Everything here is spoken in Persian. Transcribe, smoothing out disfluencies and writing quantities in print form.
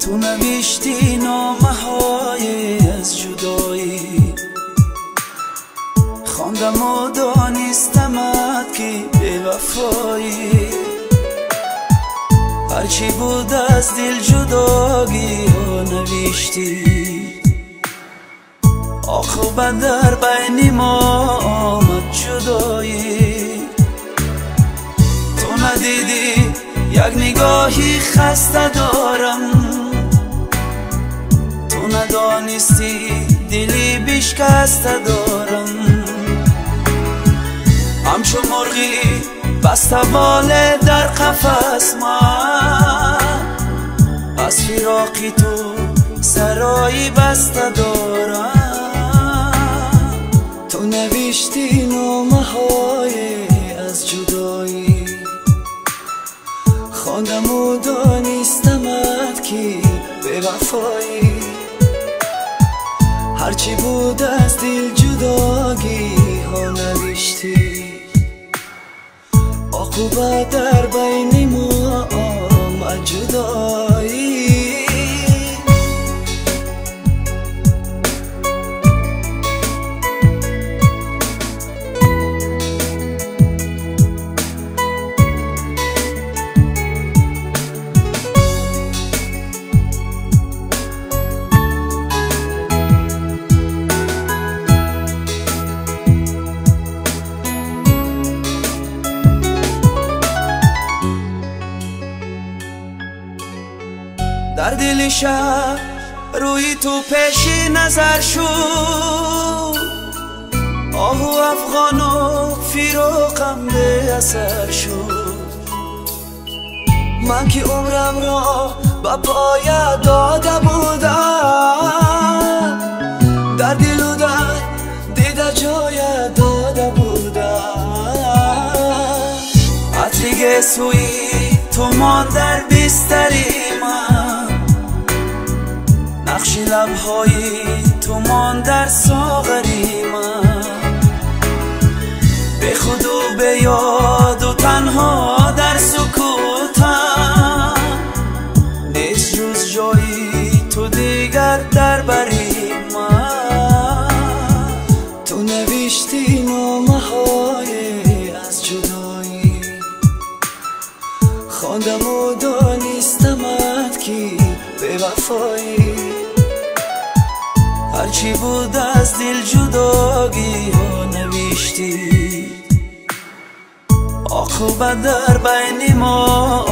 تو نوشتی نامه های از جدایی، خواندم و دانستمت که به وفایی. هرچی بود از دل جداگی ها نوشتی، عاقبت در بین ما آمد جدایی. تو ندیدی یک نگاهی خسته دارم، تو ندانستی دلی بشکسته دارم. همچون مرغی بسته باله در قفس من، از فراقی تو سرایی بسته دارم. تو نوشتی نامه های از جدایی، خواندم و دانستمت که به وفایی. هرچی بود از دل جداگی ها نوشتی، عاقبت در بین ما آمد جدایی. در دل شب روی تو پیش نظر شد، آه و افغان و فراقم به اثر شد. من که عمرم را به پایت داده بودم، در دل و در دیده جایت داده بودم. عطر سوی تو مان در بستری من، نقش لبهای تو مان در ساغری من. به خود و به یاد و تنها در سکوتم، نیست جز جایی تو دیگر در بری من. تو نوشتی نامه های از جدایی، خواندم و دانستمت که به وفایی. هرچی بود از دل جداگی ها نوشتی، عاقبت در بین ما